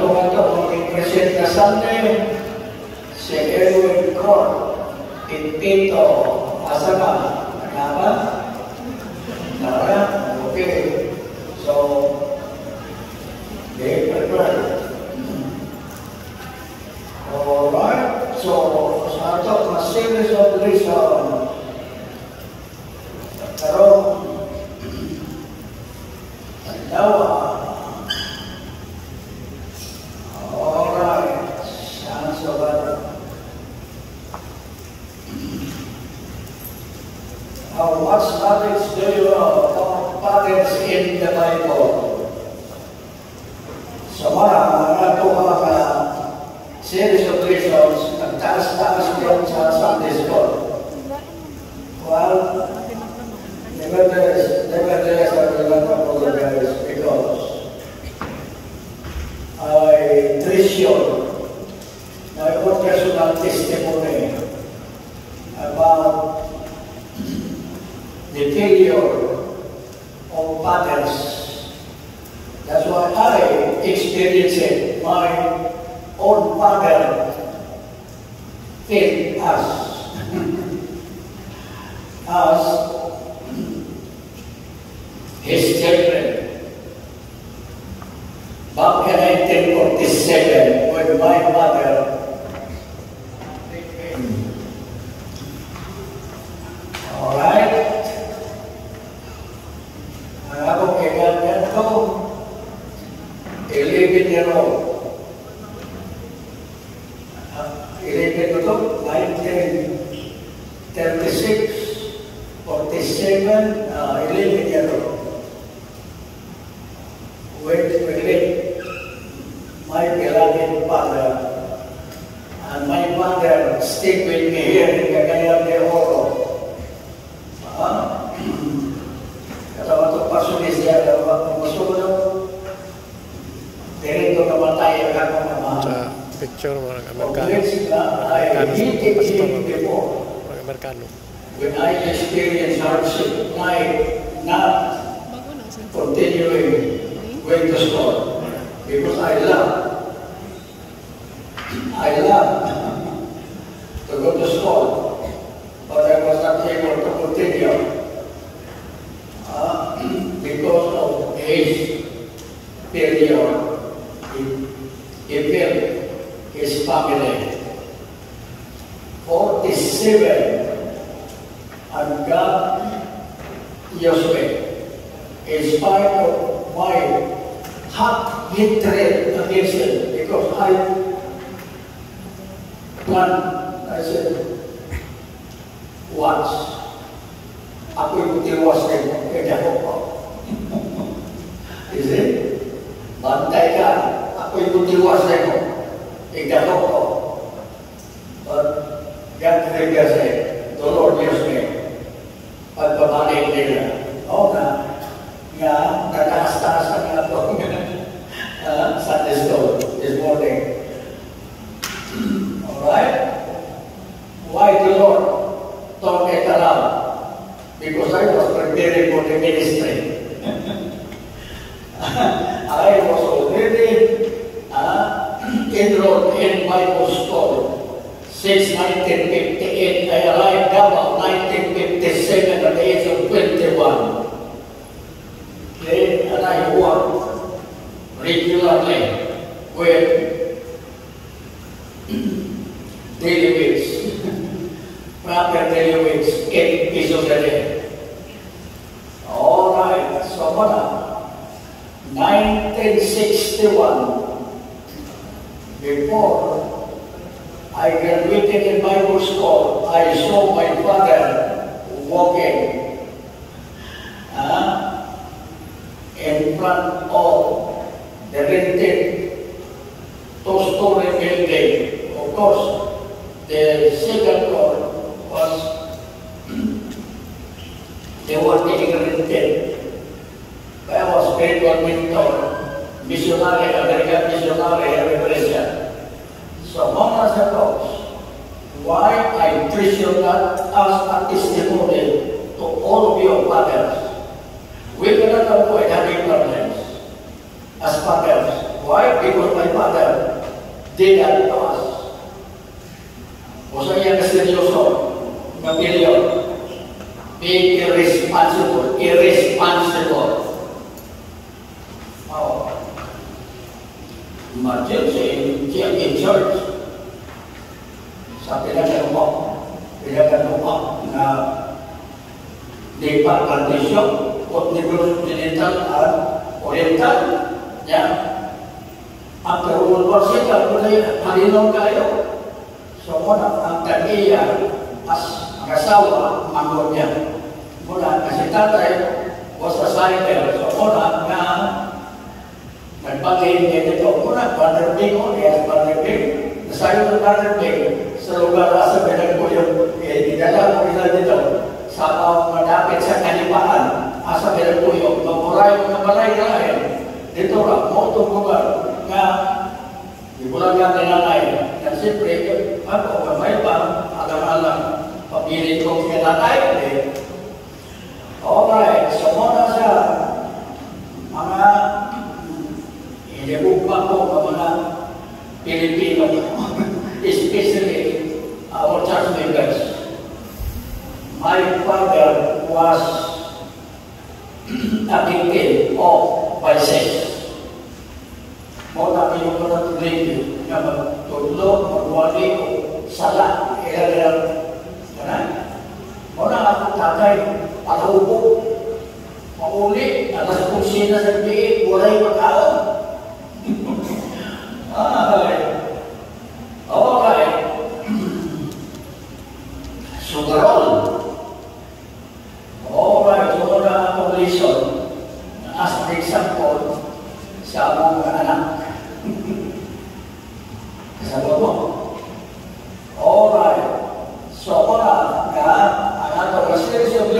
Present na Sunday, si Edwin Cor, Tito, asa ka? Naba? Nara? Okay. So, they prepare. Alright, so sa ato, a series of lesson. Pero, dalawa. Alright, sounds so bad. What knowledge do you know of patterns in the Bible? So mga series of lessons, nagtaas-taas yun sa Sunday school. Well, nevertheless, I will not apologize because I treasure my own personal testimony about the failure of patterns. That's why I experienced my own father failed us as his children. Back in 1947, when my mother became, all right, ako kailangan ko, 11-year-old. 11 ko to, 1936, 47, 11-year-old. When we lived, my beloved father and my mother stayed with me here in Cagayan de Oro. Katawa ito pasulis niya, masulo, dirito namatay ang ako naman. Sa picture mo ng Amerikano. Amerikano. When I experienced hardship, not continuing going to school, because I love to go to school, but I was not able to continue because of his failure. He failed his family. 47, and God used me in spite of my hot hatred against him, because I said, once, ako yung tiwas din, kaya ko. Is it? Bantay ka, ako yung tiwas din ko, kaya ko. But God previous said, the Lord used me, pagpabalik nila. Oo na, nga, nataas-taas na ito. Sunday school this morning. Alright? Why the Lord turned it around? Because I was preparing for the ministry. I was already enrolled in Bible school since 1958. I arrived about 1957 at the age of 21. Okay, and I worked regularly with daily wage, proper daily wage, 8 pesos a day. All right, so what? 1961, before I graduated in Bible school, I saw my father walking in front of the rented two-story building. Of course, the second floor was they were getting rented. I was grade 1 mentor, missionary, American missionary, every So, Mona Sapos, why I treasure that as a testimony to all of your fathers. We cannot avoid having problems as fathers. Why? Because my father did that to us. Kung sa iya kaseryoso, na pilyo, being irresponsible. Oh. Imagine siya in church. Sa pinagano na di pa plantation, continental at oriental, niya. After World War II, halinaw kayo. So, muna, ang tag-iya, as ang asawa, mangon niya. Muna, kasi tatay, was a cycle. So, muna, nga, nagbagay niya dito. Muna, Brother Bing, yes, Brother Bing. Nasayo ng Brother Bing, sa lugar sa pinagpuyong, dinala mo nila dito. Sa madapit sa kalipaan, asa pinagpuyong, mamuray mo na balay lain. Dito lang, mo itong lugar. Nga, di mo lang nga tinanay. Yan siyempre, ako, may pa, alam-alam, papilit kong kinanay. Alright, so muna sa mga inibugpa ko ng mga Pilipino, especially our church members. My father was a victim of vices. Muna yung mga tuloy na magtulog, magwali o sala, ilang kanan. Muna ako tatay, patubo, mauli, alas kung sina sa biig, walay pagkaon. Alright. Sugarol. Alright, so muna akong lesson. As an example, sa among anak. Kasama mo. Alright. So, muna, ang atong series of